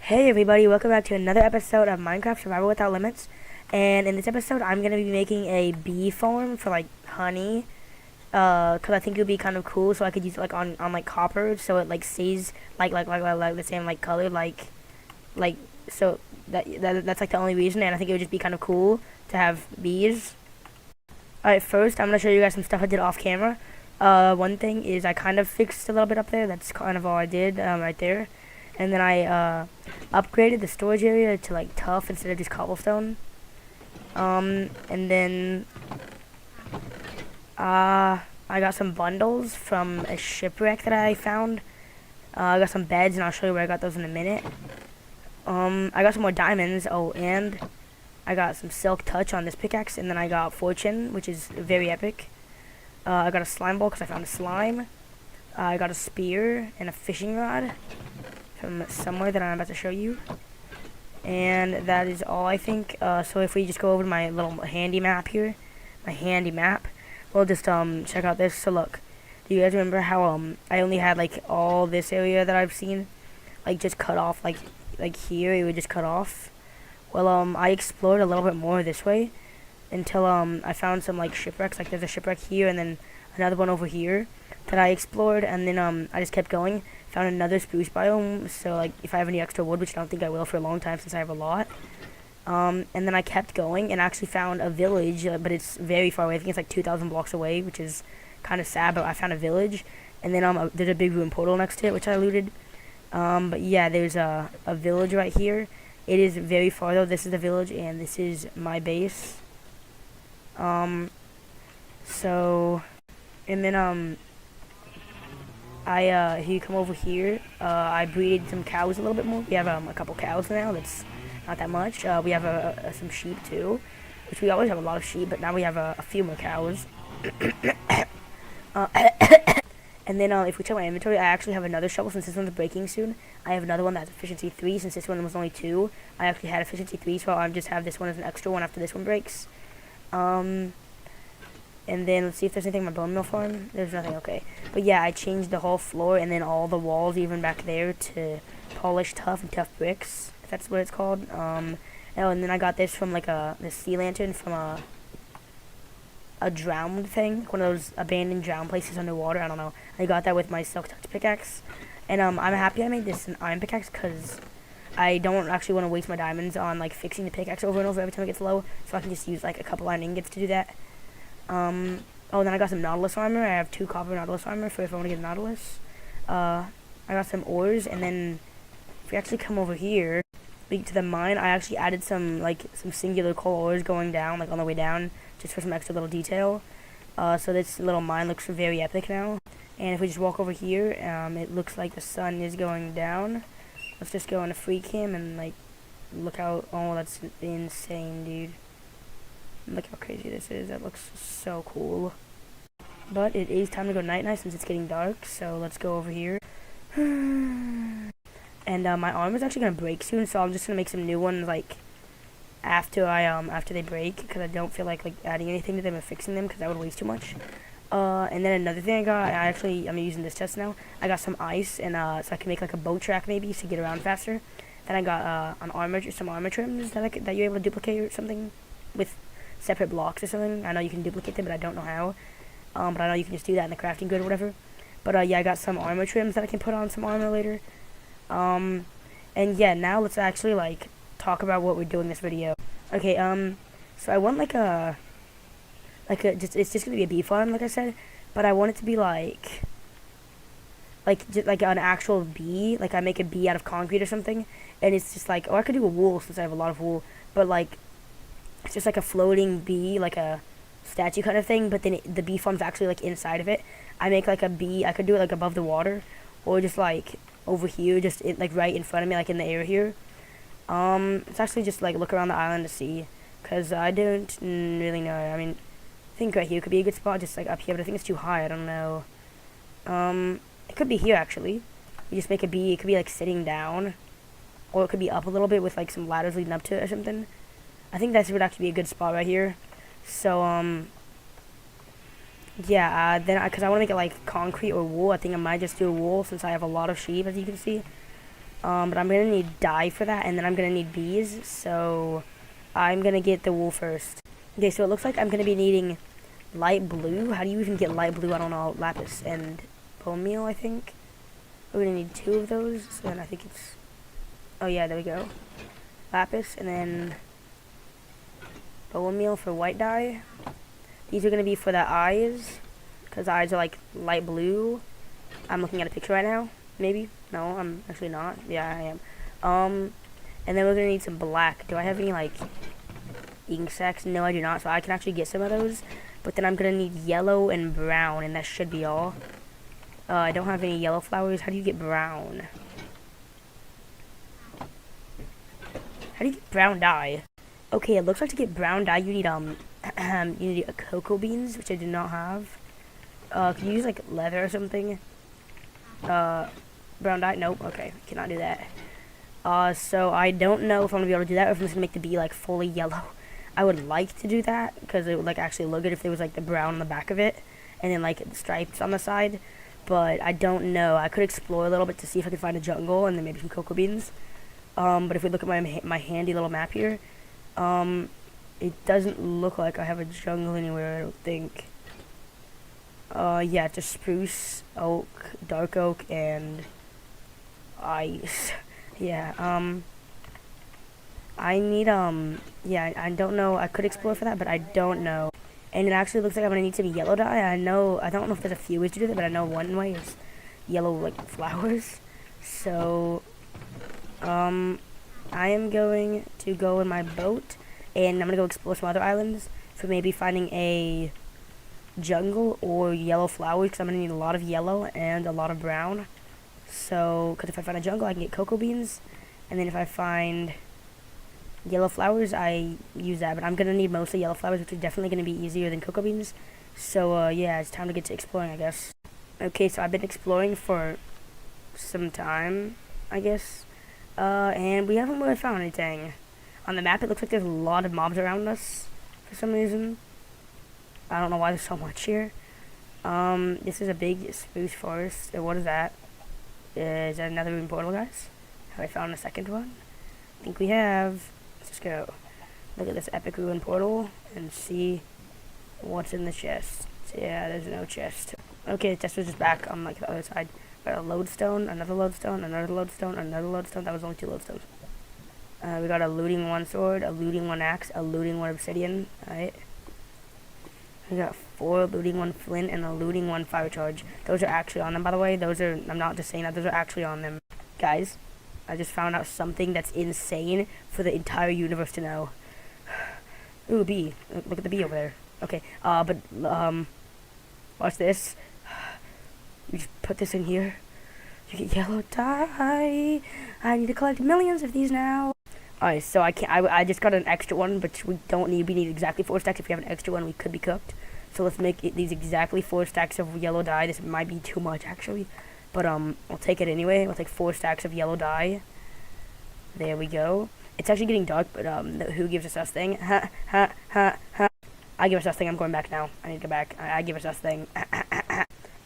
Hey everybody, welcome back to another episode of Minecraft Survival Without Limits. And in this episode, I'm going to be making a bee farm for like honey. Cause I think it would be kind of cool, so I could use it like on like copper, so it like stays like the same like color, like so that's like the only reason. And I think it would just be kind of cool to have bees. Alright, first I'm going to show you guys some stuff I did off camera. One thing is I kind of fixed a little bit up there. That's kind of all I did right there. And then I upgraded the storage area to like tough instead of just cobblestone. And then I got some bundles from a shipwreck that I found. I got some beds, and I'll show you where I got those in a minute. I got some more diamonds. Oh, and I got some silk touch on this pickaxe, and then I got fortune, which is very epic. I got a slime ball because I found a slime. I got a spear and a fishing rod from somewhere that I'm about to show you. And that is all, I think. So if we just go over to my little handy map here, we'll just check out this. So look, do you guys remember how I only had like all this area that I've seen like just cut off, like here it would just cut off? Well, I explored a little bit more this way until I found some like shipwrecks. Like there's a shipwreck here and then another one over here that I explored, and then I just kept going, found another spruce biome. So like if I have any extra wood, which I don't think I will for a long time since I have a lot, and then I kept going and actually found a village, but it's very far away. I think it's like 2,000 blocks away, which is kind of sad, but I found a village. And then there's a big ruined portal next to it, which I looted. But yeah, there's a village right here. It is very far though. This is the village and this is my base. So, and then if you come over here, I breeded some cows a little bit more. We have a couple cows now. That's not that much. We have some sheep too, which we always have a lot of sheep, but now we have a few more cows. And then if we check my inventory, I actually have another shovel since this one's breaking soon. I have another one that's efficiency 3 since this one was only 2. I actually had efficiency 3, so I'll just have this one as an extra one after this one breaks. And then let's see if there's anything in my bone meal farm. There's nothing, okay. But yeah, I changed the whole floor and then all the walls even back there to polished tough and tough bricks, if that's what it's called. Oh, and then I got this from like this sea lantern from a drowned thing, one of those abandoned drowned places underwater. I don't know. I got that with my silk touch pickaxe. And I'm happy I made this an iron pickaxe because I don't actually want to waste my diamonds on like fixing the pickaxe over and over every time it gets low, so I can just use like a couple iron ingots to do that. Oh, and then I got some Nautilus armor. I have 2 copper Nautilus armor for if I want to get Nautilus. I got some ores, and then if we actually come over here to the mine, I actually added some singular coal ores going down, like on the way down, just for some extra little detail. So this little mine looks very epic now. And if we just walk over here, it looks like the sun is going down. Let's just go into free cam and like look out. Oh, that's insane, dude. Look how crazy this is. That looks so cool. But it is time to go night-night since it's getting dark, so let's go over here. And my armor is actually gonna break soon, so I'm just gonna make some new ones like after they break, because I don't feel like adding anything to them and fixing them because that would waste too much. And then another thing I got, I'm using this chest now. I got some ice, and so I can make like a boat track maybe to get around faster. Then I got some armor trims that you're able to duplicate or something with separate blocks or something. I know you can duplicate them, but I don't know how. But I know you can just do that in the crafting grid or whatever. But yeah, I got some armor trims that I can put on some armor later. And yeah, now let's actually like talk about what we're doing this video. Okay, so I want it's just gonna be a bee farm, like I said, but I want it to be like just like an actual bee. Like I make a bee out of concrete or something, and it's just like, or I could do a wool since I have a lot of wool, but like it's just like a floating bee, like a statue kind of thing, but then the bee farm's actually like inside of it. I make like a bee, I could do it like above the water, or just like over here, just like right in front of me, like in the air here. It's actually just like look around the island to see, because I don't really know. I mean, I think right here could be a good spot, just like up here, but I think it's too high, I don't know. It could be here actually. You just make a bee, it could be like sitting down, or it could be up a little bit with like some ladders leading up to it or something. I think that would actually be a good spot right here. So, yeah, then, because I want to make it like concrete or wool, I think I might just do wool since I have a lot of sheep, as you can see. But I'm gonna need dye for that, and then I'm gonna need bees. So I'm gonna get the wool first. Okay, so it looks like I'm gonna be needing light blue. How do you even get light blue? I don't know. Lapis and bone meal, I think. We're gonna need 2 of those. So then I think it's. Oh yeah, there we go. Lapis and then bone meal for white dye. These are gonna be for the eyes, because the eyes are like light blue. I'm looking at a picture right now. Maybe. No, I'm actually not. Yeah, I am. And then we're gonna need some black. Do I have any like ink sacks? No, I do not. So I can actually get some of those. But then I'm gonna need yellow and brown, and that should be all. I don't have any yellow flowers. How do you get brown? How do you get brown dye? Okay, it looks like to get brown dye you need you need cocoa beans, which I do not have. Can you use like leather or something? Brown dye? Nope. Okay, cannot do that. So I don't know if I'm gonna be able to do that, or if I'm just gonna make the bee like fully yellow. I would like to do that because it would like actually look good if there was like the brown on the back of it, and then like the stripes on the side. But I don't know. I could explore a little bit to see if I could find a jungle and then maybe some cocoa beans. But if we look at my handy little map here, it doesn't look like I have a jungle anywhere. I don't think. Yeah, just spruce, oak, dark oak, and ice. Yeah, I need, yeah, I don't know. I could explore for that, but I don't know. And it actually looks like I'm gonna need some yellow dye. I don't know if there's a few ways to do that, but I know one way is yellow, like, flowers. So, I am going to go in my boat, and I'm gonna go explore some other islands for maybe finding a jungle or yellow flowers, because I'm gonna need a lot of yellow and a lot of brown. So, because if I find a jungle, I can get cocoa beans, and then if I find yellow flowers, I use that. But I'm gonna need mostly yellow flowers, which are definitely gonna be easier than cocoa beans. So, yeah, it's time to get to exploring, I guess. Okay, so I've been exploring for some time, I guess, and we haven't really found anything. On the map, it looks like there's a lot of mobs around us for some reason. I don't know why there's so much here. This is a big spruce forest. What is that? Is that another rune portal, guys? Have I found a second one? I think we have. Let's just go. Look at this epic ruin portal and see what's in the chest. Yeah, there's no chest. Okay, the chest was just back on like the other side. Got a lodestone, another lodestone, another lodestone, another lodestone. That was only 2 lodestones. We got a looting 1 sword, a looting 1 axe, a looting 1 obsidian. Alright. We got 4 looting 1 flint and a looting 1 fire charge. Those are actually on them, by the way. Those are, I'm not just saying that, those are actually on them. Guys, I just found out something that's insane for the entire universe to know. Ooh, bee. Look at the bee over there. Okay, watch this. You just put this in here. You get yellow dye. I need to collect millions of these now. Alright, so I just got an extra one, but we need exactly 4 stacks. If we have an extra one, we could be cooked. So let's make these exactly 4 stacks of yellow dye. This might be too much, actually. But, we'll take it anyway. We'll take 4 stacks of yellow dye. There we go. It's actually getting dark, but, who gives us thing? Ha, ha, ha, ha. I give us thing. I'm going back now. I need to go back. I give us thing.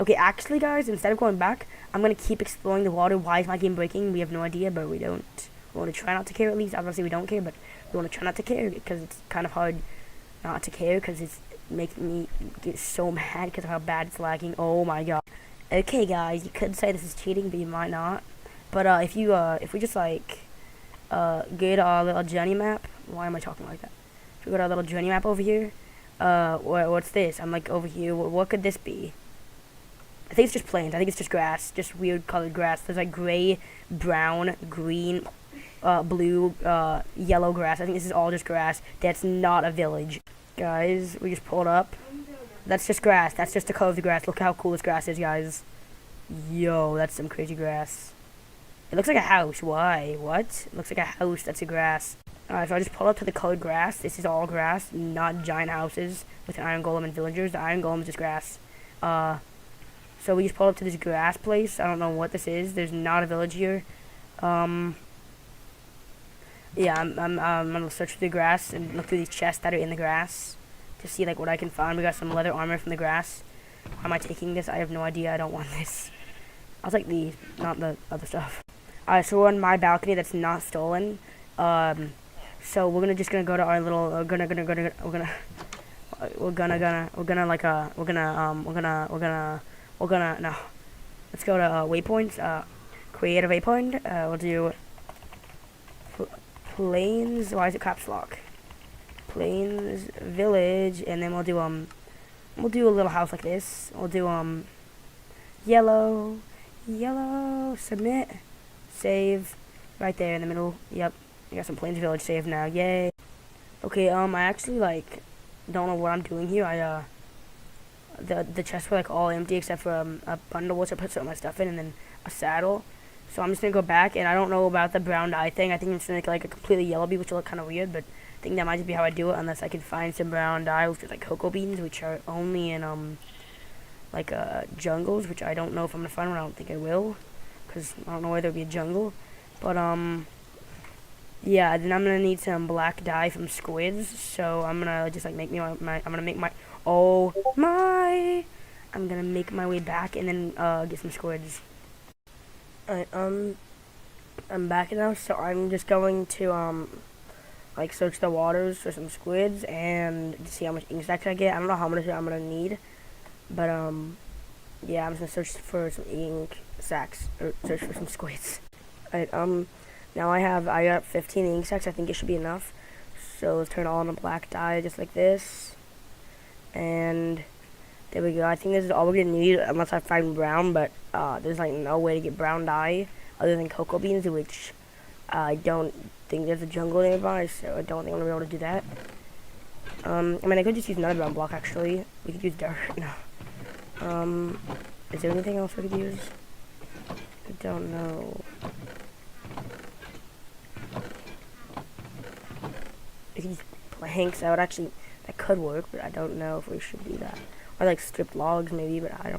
Okay, actually, guys, instead of going back, I'm going to keep exploring the water. Why is my game breaking? We have no idea, but we don't. We want to try not to care, at least. Obviously, we don't care, but we want to try not to care, because it's kind of hard not to care, because it's making me get so mad because of how bad it's lagging. Oh, my God. Okay, guys, you could say this is cheating, but you might not. But, if we just, like, get our little journey map. Why am I talking like that? If we got our little journey map over here, what's this? I'm, like, over here. What could this be? I think it's just plains. I think it's just grass. Just weird colored grass. There's, like, gray, brown, green, blue, yellow grass. I think this is all just grass. That's not a village. Guys, we just pulled up. That's just grass. That's just the color of the grass. Look how cool this grass is, guys. Yo, that's some crazy grass. It looks like a house. Why? What? It looks like a house. That's a grass. Alright, so I just pulled up to the colored grass. This is all grass, not giant houses with an iron golem and villagers. The iron golem is just grass. So we just pulled up to this grass place. I don't know what this is. There's not a village here. Yeah, I'm gonna search through the grass and look through these chests that are in the grass to see like what I can find. We got some leather armor from the grass. Why am I taking this? I have no idea. I don't want this. I'll take these, not the other stuff. So we're on my balcony that's not stolen. Um, so just gonna go to our little. We're gonna no. Let's go to waypoints. Create a waypoint. We'll do plains. Why is it caps lock? Plains village, and then we'll do a little house like this. We'll do yellow. Submit. Save. Right there in the middle. Yep. I got some plains village saved now. Yay. Okay. I actually like don't know what I'm doing here. The chests were like all empty except for a bundle which I put some of my stuff in, and then a saddle. So I'm just gonna go back, and I don't know about the brown dye thing. I think I'm just gonna make like a completely yellow bee, which will look kind of weird, but I think that might just be how I do it, unless I can find some brown dye, which is like cocoa beans, which are only in like jungles, which I don't know if I'm gonna find one. I don't think I will, cause I don't know where there'll be a jungle. But yeah. Then I'm gonna need some black dye from squids. So I'm gonna just like make me I'm gonna make my oh my. I'm gonna make my way back and then get some squids. Alright, I'm back now, so I'm just going to like search the waters for some squids and see how much ink sacs I get. I don't know how much I'm gonna need, but yeah, I'm just gonna search for some ink sacs or search for some squids. Alright, now I got 15 ink sacs. I think it should be enough. So let's turn it all on a black dye just like this, and there we go. I think this is all we're gonna need unless I find brown, but there's like no way to get brown dye other than cocoa beans, which I don't think there's a jungle nearby, so I don't think I'm gonna be able to do that. I mean, I could just use another brown block actually. We could use dirt. No. Is there anything else I could use? I don't know. We could use planks. That could work, but I don't know if we should do that. Or like stripped logs maybe, but I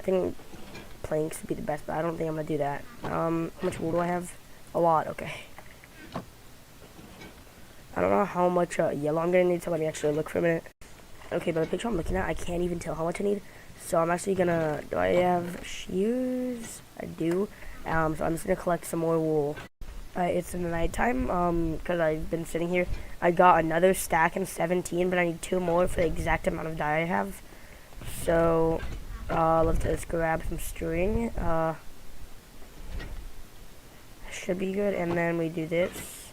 think planks would be the best, but I don't think I'm gonna do that. How much wool do I have? A lot, okay. I don't know how much yellow I'm gonna need, so let me actually look for a minute. Okay, but the picture I'm looking at, I can't even tell how much I need. So I'm actually gonna, do I have shears? I do. So I'm just gonna collect some more wool. It's in the nighttime, because I've been sitting here. I got another stack in 17, but I need 2 more for the exact amount of dye I have. So, let's just grab some string. Should be good, and then we do this.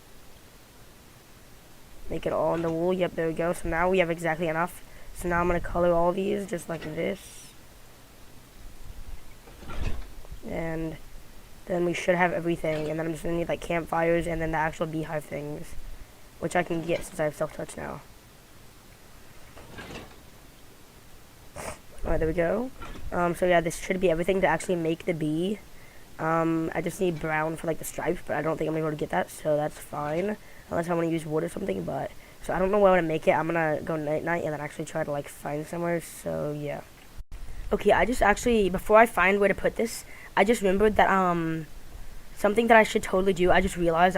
Make it all in the wool. Yep, there we go. So now we have exactly enough. So now I'm going to color all these just like this. And then we should have everything, and then I'm just gonna need like campfires and then the actual beehive things, which I can get since I have self-touch now. Alright, there we go. So yeah, this should be everything to actually make the bee. I just need brown for like the stripes, but I don't think I'm able to get that, so that's fine. Unless I want to use wood or something, but so I don't know where I'm gonna make it. I'm gonna go night and then actually try to like find somewhere, so yeah. Okay, I just actually, before I find where to put this, I just remembered that, something that I should totally do. I just realized,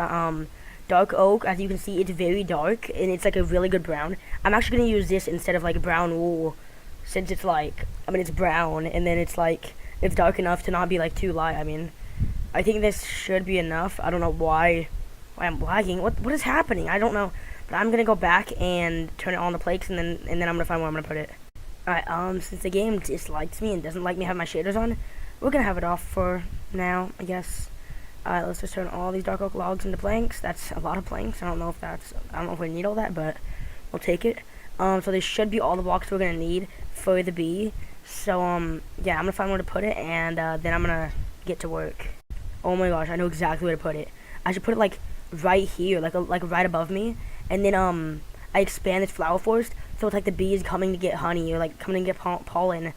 dark oak, as you can see, it's very dark, and it's, like, a really good brown. I'm actually gonna use this instead of, like, brown wool, since it's, like, I mean, it's brown, and then it's, like, it's dark enough to not be, like, too light. I mean, I think this should be enough. I don't know why I'm lagging. What is happening? I don't know. But I'm gonna go back and turn it on the plates, and then I'm gonna find where I'm gonna put it. Alright, since the game dislikes me and doesn't like me having my shaders on, we're gonna have it off for now, I guess. Alright, let's just turn all these dark oak logs into planks. That's a lot of planks. I don't know if we need all that, but we'll take it. So this should be all the blocks we're gonna need for the bee. So, yeah, I'm gonna find where to put it, and then I'm gonna get to work. Oh my gosh, I know exactly where to put it. I should put it, like, right here, like right above me, and then, I expand this flower forest, so it's like the bees coming to get honey, or like coming to get pollen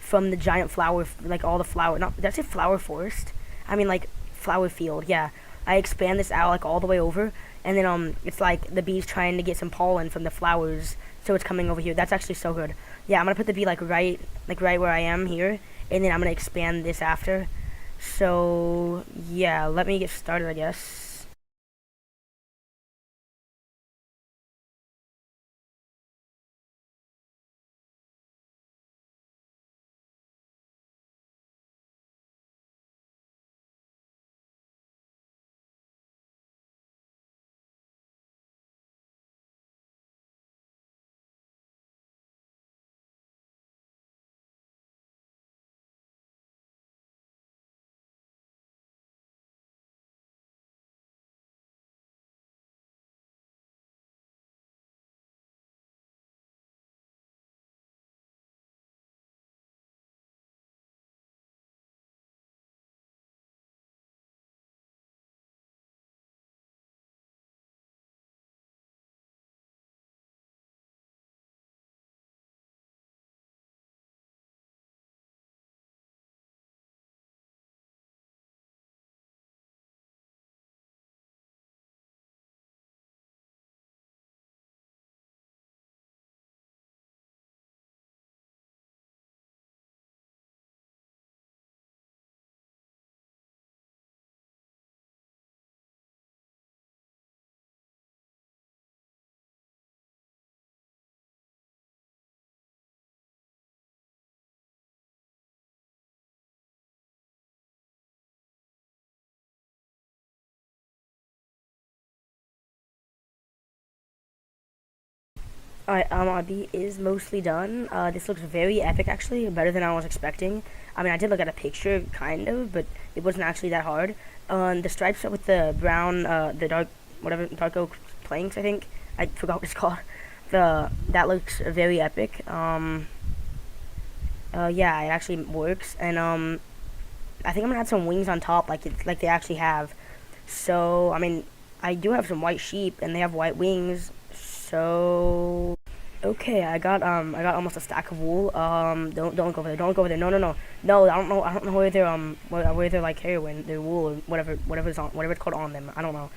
from the giant flower, like all the flower, did I say flower forest? I mean like flower field, yeah. I expand this out like all the way over, and then it's like the bees trying to get some pollen from the flowers, so it's coming over here. That's actually so good. Yeah, I'm gonna put the bee like right where I am here, and then I'm gonna expand this after. So yeah, let me get started, I guess. Alright, our bee is mostly done. This looks very epic, actually, better than I was expecting. I mean, I did look at a picture, kind of, but it wasn't actually that hard. The stripes with the brown, the dark, whatever, dark oak planks, I think. I forgot what it's called. That looks very epic. Yeah, it actually works, and, I think I'm gonna add some wings on top, like they actually have. So, I mean, I do have some white sheep, and they have white wings, so... Okay, I got almost a stack of wool. Don't go over there. Don't go over there. No, no, no, no. I don't know where they're where they're like heroin, their wool or whatever it's called on them. I don't know.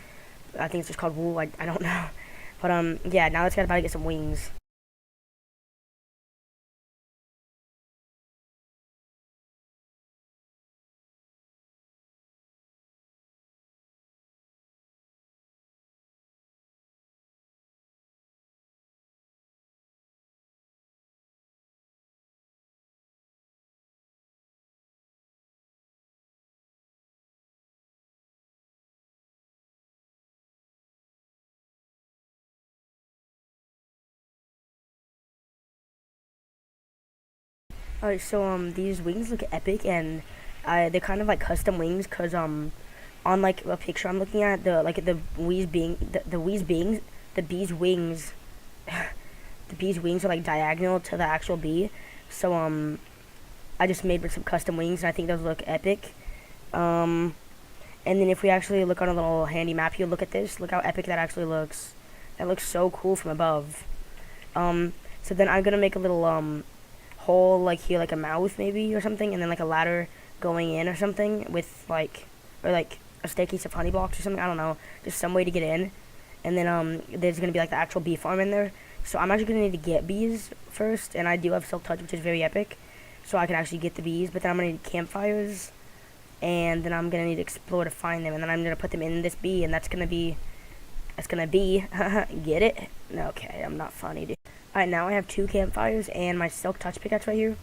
I think it's just called wool. I don't know. But yeah. Now let's get about to get some wings. Alright, so these wings look epic, and they're kind of like custom wings, cause on like a picture I'm looking at, the bee's wings the bee's wings are like diagonal to the actual bee. So I just made some custom wings, and I think those look epic. Um, and then if we actually look on a little handy map here, look at this. Look how epic that actually looks. That looks so cool from above. Um, so then I'm gonna make a little hole like here, like a mouth maybe or something, and then like a ladder going in or something with like, or like a staircase of honey blocks or something. I don't know, just some way to get in. And then there's gonna be like the actual bee farm in there. So I'm actually gonna need to get bees first, and I do have silk touch, which is very epic. So I can actually get the bees, but then I'm gonna need campfires, and then I'm gonna need to explore to find them, and then I'm gonna put them in this bee, and that's gonna be get it? Okay, I'm not funny, dude. Alright, now I have 2 campfires and my silk touch pickaxe right here.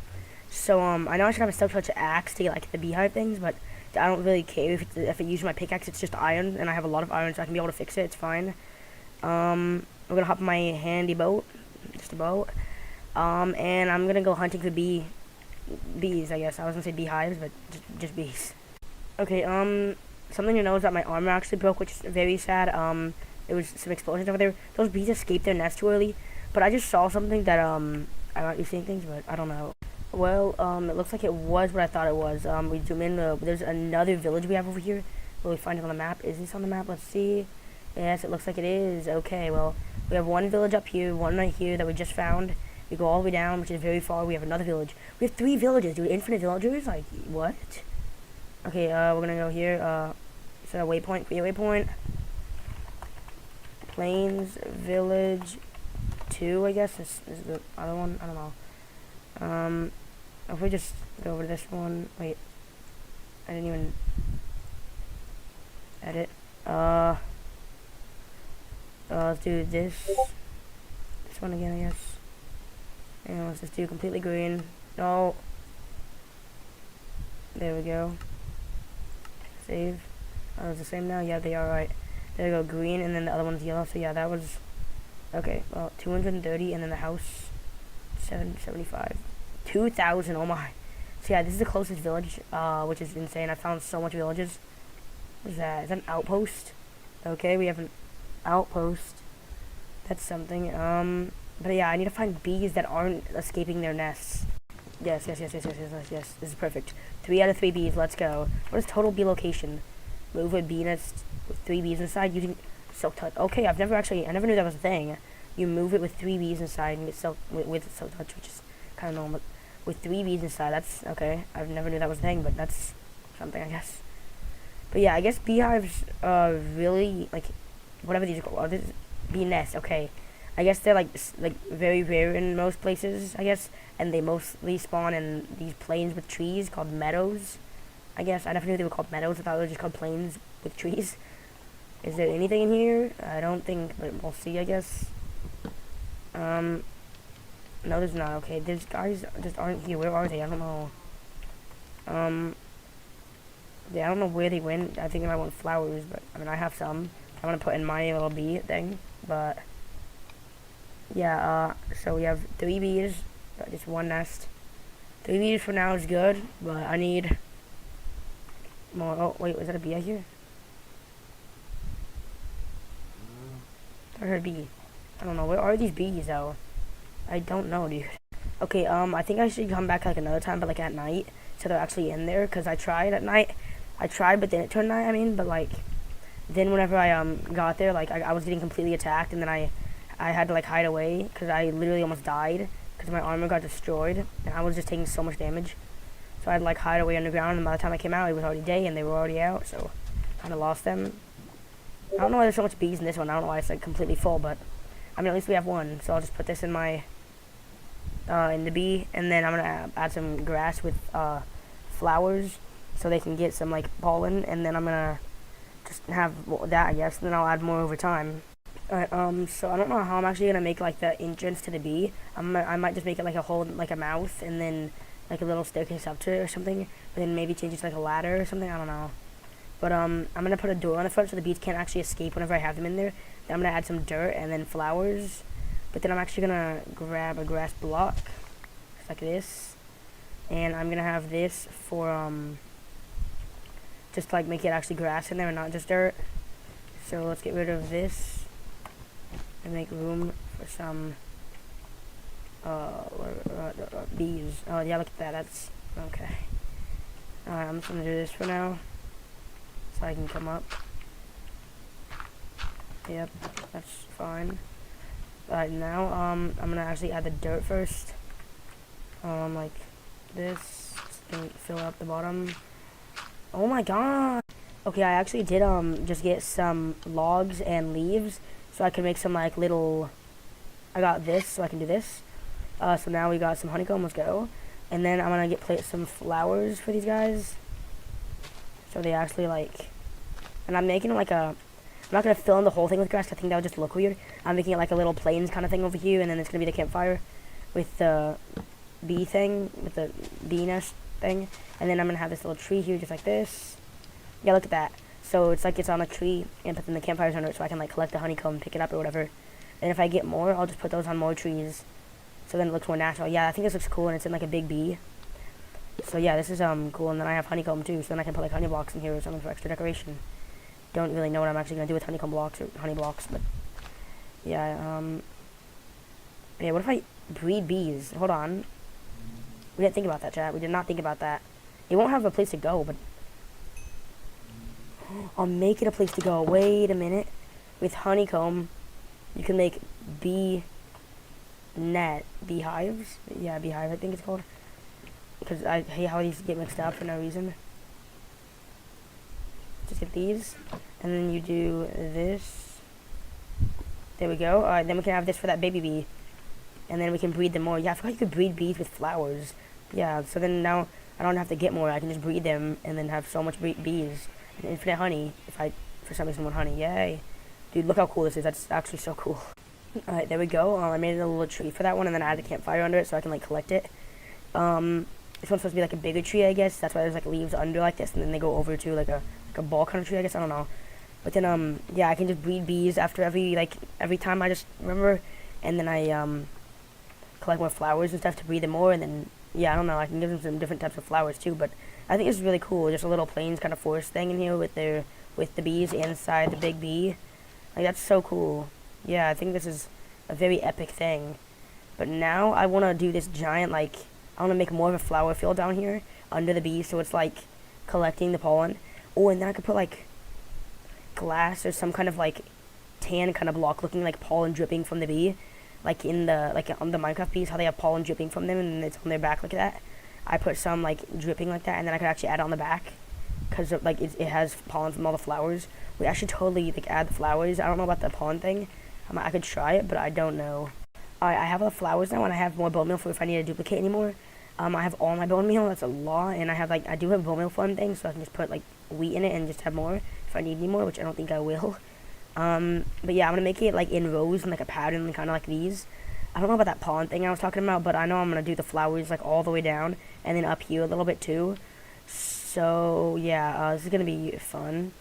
So I know I should have a silk touch axe to get like the beehive things, but I don't really care if it uses my pickaxe. It's just iron, and I have a lot of iron, so I can be able to fix it. It's fine. We're gonna hop in my handy boat, just a boat. And I'm gonna go hunting for bees. I guess I was gonna say beehives, but just bees. Okay. Something to know is that my armor actually broke, which is very sad. There was some explosions over there. Those bees escaped their nest too early, but I just saw something that I might be seeing things, but I don't know. Well, it looks like it was what I thought it was. We zoom in. There's another village we have over here. Will we find it on the map? Is this on the map? Let's see. Yes, it looks like it is. Okay, well, we have one village up here, one right here that we just found. We go all the way down, which is very far. We have another village. We have 3 villages, dude. Infinite villagers? Like, what? Okay, we're gonna go here. Set a waypoint. Create a waypoint. Plains Village 2, I guess, is the other one. I don't know. If we just go over to this one. Wait. I didn't even edit. Let's do this one again, I guess. And let's just do completely green. No. There we go. Save. Oh, it's the same now? Yeah, they are right. There we go, green, and then the other one's yellow. So yeah, that was... Okay, well, 230, and then the house, 775. 2,000, oh my. So yeah, this is the closest village, which is insane. I found so much villages. What is that? Is that an outpost? Okay, we have an outpost. That's something. But yeah, I need to find bees that aren't escaping their nests. Yes. This is perfect. 3 out of 3 bees. Let's go. What is total bee location? Move a bee nest with 3 bees inside using silk touch. Okay, I never knew that was a thing. You move it with 3 bees inside and get silk with silk touch, which is kind of normal. With 3 bees inside, that's okay. I never knew that was a thing, but that's something, I guess. But yeah, I guess beehives really like whatever these are called. Oh, this is bee nest. Okay, I guess they're like very rare in most places, I guess, and they mostly spawn in these plains with trees called meadows. I guess I never knew they were called meadows. I thought they were just called plains with trees. Is there anything in here? I don't think, but we'll see, I guess. No, there's not. Okay, these guys just aren't here. Where are they? I don't know. Yeah, I don't know where they went. I think they might want flowers, but I mean, I have some. I'm gonna put in my little bee thing, but Yeah, so we have 3 bees, but just one nest. 3 bees for now is good, but I need more. Oh, wait, was that a bee out here? I heard a bee. I don't know, where are these bees, though? I don't know, dude. Okay, I think I should come back, like, another time, but, like, at night, so they're actually in there, because I tried at night. I tried, but then it turned night, I mean, but, like, then whenever I, got there, like, I was getting completely attacked, and then I had to, like, hide away, because I literally almost died, because my armor got destroyed, and I was just taking so much damage. So I had to, like, hide away underground, and by the time I came out, it was already day, and they were already out, so I kind of lost them. I don't know why there's so much bees in this one. I don't know why it's, like, completely full, but, I mean, at least we have one, so I'll just put this in my, in the bee, and then I'm gonna add some grass with, flowers, so they can get some, like, pollen, and then I'm gonna just have that, I guess, and then I'll add more over time. Alright, so I don't know how I'm actually gonna make, like, the entrance to the bee. I might just make it, like, a whole, like, a mouth, and then, like, a little staircase up to it or something, but then maybe change it to, like, a ladder or something, I don't know. But, I'm gonna put a door on the front so the bees can't actually escape whenever I have them in there. Then I'm gonna add some dirt and then flowers, but then I'm actually gonna grab a grass block, like this, and I'm gonna have this for, just to, like, make it actually grass in there and not just dirt. So let's get rid of this and make room for some bees. Oh yeah, look at that. That's okay. Alright, I'm just gonna do this for now, so I can come up. Yep, that's fine. Alright, now I'm gonna actually add the dirt first. Like this, and fill up the bottom. Oh my god. Okay, I actually did just get some logs and leaves, so I can make some, like, little. I got this, so I can do this. So now we got some honeycomb. Let's go. And then I'm gonna get some flowers for these guys, so they actually, like. And I'm making like a. I'm not gonna fill in the whole thing with grass. I think that would just look weird. I'm making it like a little plains kind of thing over here, and then it's gonna be the campfire with the bee thing, with the bee nest thing. And then I'm gonna have this little tree here, just like this. Yeah, look at that. So it's like it's on a tree, and but then the campfire's under it, so I can, like, collect the honeycomb, pick it up or whatever. And if I get more, I'll just put those on more trees, so then it looks more natural. Yeah, I think this looks cool, and it's in, like, a big bee. So yeah, this is cool, and then I have honeycomb too, so then I can put, like, honey blocks in here or something for extra decoration. Don't really know what I'm actually gonna do with honeycomb blocks or honey blocks, but yeah, yeah. What if I breed bees? Hold on. We didn't think about that, chat. We did not think about that. It won't have a place to go, but I'll make it a place to go. Wait a minute. With honeycomb, you can make beehives. Yeah, beehive, I think it's called. Because I hate how these get mixed up for no reason. Just get these, and then you do this. There we go. Alright, then we can have this for that baby bee. And then we can breed them more. Yeah, I forgot you could breed bees with flowers. Yeah, so then now I don't have to get more. I can just breed them and then have so much bees. And infinite honey, if I, for some reason, want honey. Yay. Dude, look how cool this is. That's actually so cool. Alright, there we go. I made a little tree for that one, and then I added a campfire under it so I can, like, collect it. This one's supposed to be, like, a bigger tree, I guess. That's why there's, like, leaves under like this, and then they go over to, like a ball kind of tree, I guess. I don't know. But then, yeah, I can just breed bees after every time I just remember. And then I, collect more flowers and stuff to breed them more, and then, yeah, I don't know, I can give them some different types of flowers too, but I think this is really cool. Just a little plains kind of forest thing in here with the bees inside the big bee. Like, that's so cool. Yeah, I think this is a very epic thing. But now I want to do this giant, like, I want to make more of a flower field down here under the bee, so it's, like, collecting the pollen. Oh, and then I could put, like, glass or some kind of, like, tan kind of block looking like pollen dripping from the bee. Like in the, like on the Minecraft bees, how they have pollen dripping from them and it's on their back like that. I put some, like, dripping like that, and then I could actually add it on the back, because, like, it has pollen from all the flowers. We actually totally, like, add the flowers. I don't know about the pollen thing. I could try it, but I don't know. I have all the flowers now, and I have more bone meal for if I need to duplicate anymore. I have all my bone meal. That's a lot, and I do have bone meal farm things, so I can just put, like, wheat in it and just have more if I need any more, which I don't think I will. But yeah, I'm gonna make it, like, in rows and, like, a pattern, kind of like these. I don't know about that pollen thing I was talking about, but I know I'm gonna do the flowers, like, all the way down and then up here a little bit too. So yeah, this is gonna be fun.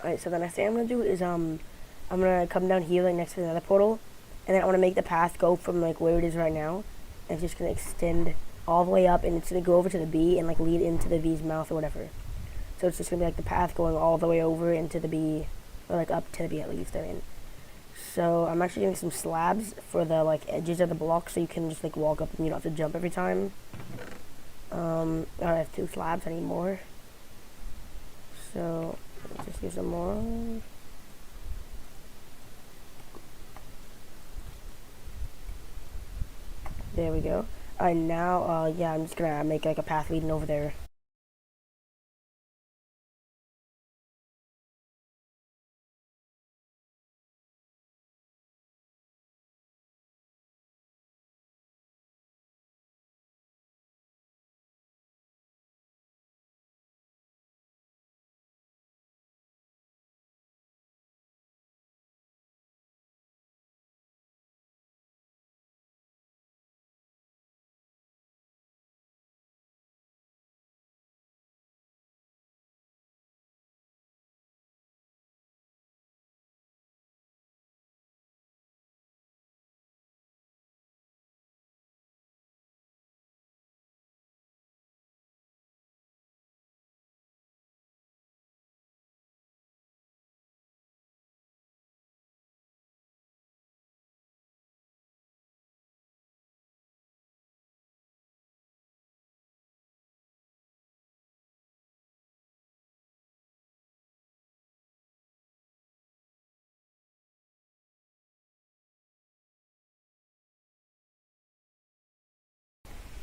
Alright, so the next thing I'm gonna do is I'm gonna come down here like next to the nether portal, and then I want to make the path go from like where it is right now, and it's just gonna extend all the way up, and it's gonna go over to the bee and like lead into the bee's mouth or whatever. So it's just gonna be like the path going all the way over into the bee, or like up to the bee at least. I mean. So I'm actually getting some slabs for the like edges of the block, so you can just like walk up and you don't have to jump every time. I have 2 slabs. I need more. So let's just use some more. There we go. Alright, now yeah, I'm just gonna make like a path leading over there.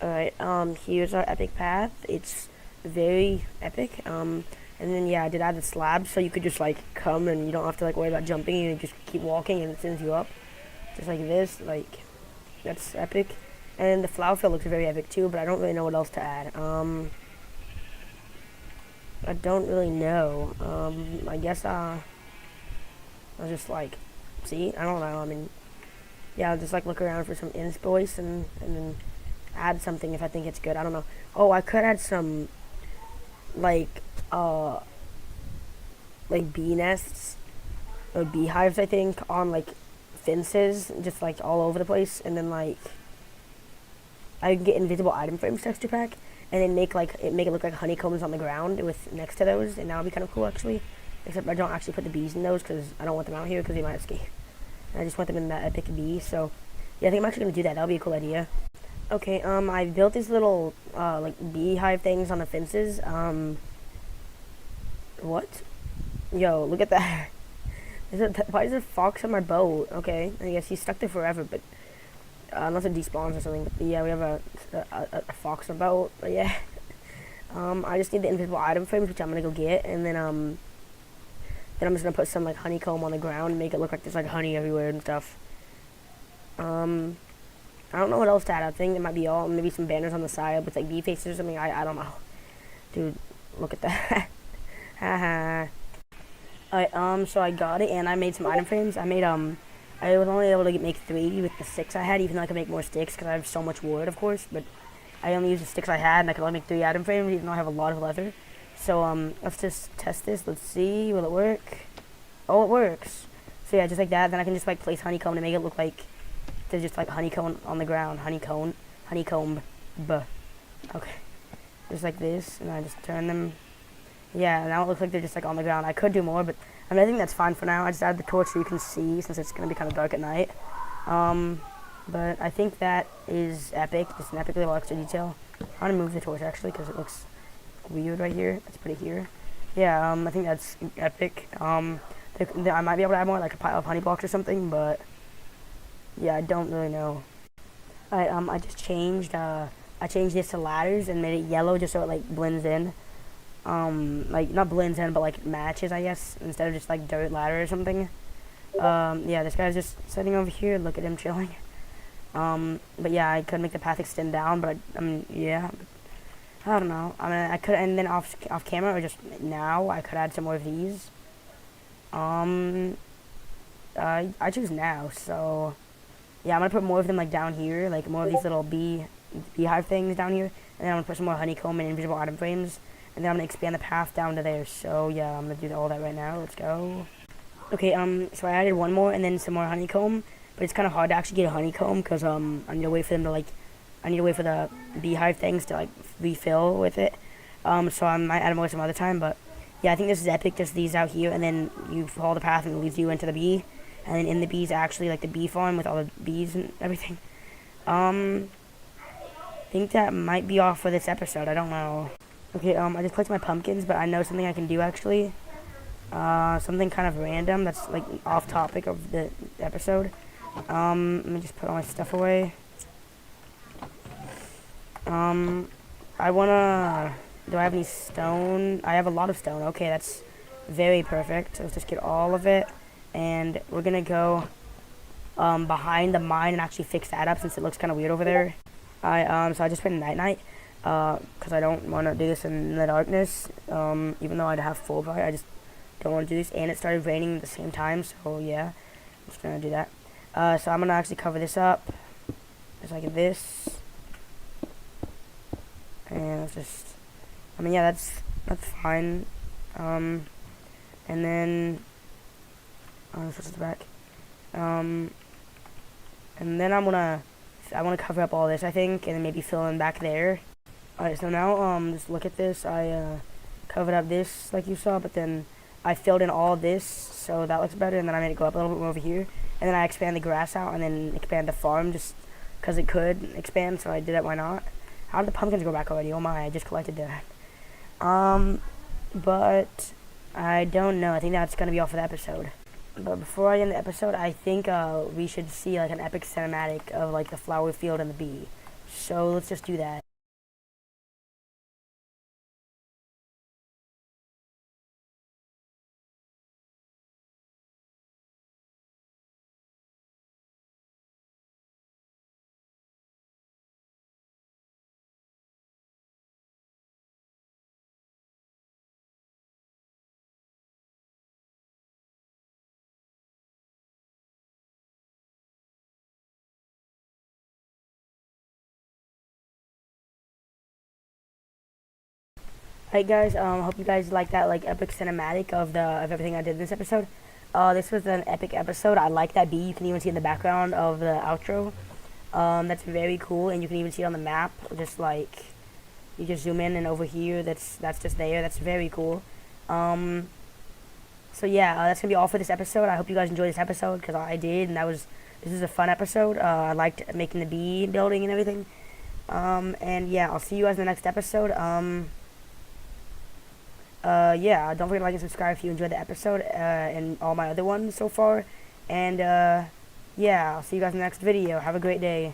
Alright, here's our epic path. It's very epic. And then yeah, I did add the slabs so you could just like come and you don't have to like worry about jumping. You just keep walking and it sends you up, just like this. Like that's epic. And the flower field looks very epic too, but I don't really know what else to add. I don't really know. I guess I'll just like see. I don't know. I mean, yeah, I'll just like look around for some inspo and then add something if I think it's good. I don't know. Oh, I could add some like like bee nests or beehives, I think, on like fences, just like all over the place, and then like I can get invisible item frames texture pack, and then make it look like honeycombs on the ground with next to those, and that would be kind of cool actually. Except I don't actually put the bees in those because I don't want them out here because they might escape. And I just want them in that epic bee. So yeah, I think I'm actually gonna do that. That'll be a cool idea. Okay, I built these little like beehive things on the fences. What? Yo, look at that. Why is there a fox on my boat? Okay, I guess he's stuck there forever, but unless it despawns or something. But yeah, we have a fox on the boat. But yeah, I just need the invisible item frames, which I'm gonna go get, and then I'm just gonna put some like honeycomb on the ground, and make it look like there's like honey everywhere and stuff. I don't know what else to add. I think it might be all maybe some banners on the side with like bee faces or something. I don't know, dude. Look at that. Haha. Alright, so I got it and I made some item frames. I was only able to make 3 with the sticks I had, even though I could make more sticks because I have so much wood, of course. But I only used the sticks I had, and I could only make 3 item frames, even though I have a lot of leather. So let's just test this. Let's see, will it work? Oh, it works. So yeah, just like that. Then I can just like place honeycomb to make it look like there's just like honeycomb on the ground. Honeycomb. Buh. Okay. Just like this, and I just turn them. Yeah, now it looks like they're just like on the ground. I could do more, but I mean, I think that's fine for now. I just added the torch so you can see, since it's going to be kind of dark at night. But I think that is epic. Just an epic little extra detail. I'm going to move the torch, actually, because it looks weird right here. Let's put it here. Yeah, I think that's epic. I might be able to add more, like a pile of honey blocks or something, but yeah, I don't really know. Alright, I just changed, I changed this to ladders and made it yellow just so it, like, blends in. Like, not blends in, but, like, matches, I guess, instead of just, like, dirt ladder or something. Yeah, this guy's just sitting over here. Look at him chilling. But yeah, I could make the path extend down, but I mean, yeah. I don't know. I mean, I could, and then off camera, or just now, I could add some more of these. I choose now, so yeah, I'm gonna put more of them like down here, like more of these little beehive things down here, and then I'm gonna put some more honeycomb and invisible item frames, and then I'm gonna expand the path down to there. So yeah, I'm gonna do all that right now. Let's go. Okay, so I added one more and then some more honeycomb, but it's kind of hard to actually get a honeycomb because I need to wait for them to I need to wait for the beehive things to refill with it. So I might add more some other time, but yeah, I think this is epic. Just these out here, and then you follow the path and it leads you into the bee, and then in the bees actually the bee farm with all the bees and everything. I think that might be all for this episode. I don't know. Okay, I just collected my pumpkins, but I know something I can do actually. Something kind of random that's off topic of the episode. Let me just put all my stuff away. Do I have any stone? I have a lot of stone. Okay, that's very perfect. Let's just get all of it, and we're gonna go behind the mine and actually fix that up since it looks kind of weird over there. So I just went night, because I don't want to do this in the darkness. Even though I'd have full bright, I just don't want to do this, and it started raining at the same time, so yeah, I'm just gonna do that. So I'm gonna actually cover this up, just like this, and let's just, yeah, that's fine. And then, switch to the back, and then I want to cover up all this, I think, and then maybe fill in back there. Alright, so now, just look at this. I covered up this like you saw, but then I filled in all this, so that looks better, and then I made it go up a little bit more over here, and then I expand the grass out, and then expand the farm just because it could expand, so I did it. Why not? How did the pumpkins go back already? Oh my, I just collected that. But I don't know. I think that's gonna be all for the episode. But before I end the episode, I think we should see an epic cinematic of the flower field and the bee. So let's just do that. Alright guys, hope you guys like that epic cinematic of everything I did in this episode. This was an epic episode. I like that bee. You can even see in the background of the outro. That's very cool, and you can even see it on the map. Just you just zoom in, and over here, that's just there. That's very cool. So yeah, that's gonna be all for this episode. I hope you guys enjoyed this episode because I did, and this is a fun episode. I liked making the bee building and everything. And yeah, I'll see you guys in the next episode. Yeah, don't forget to like and subscribe if you enjoyed the episode, and all my other ones so far. And, yeah, I'll see you guys in the next video. Have a great day.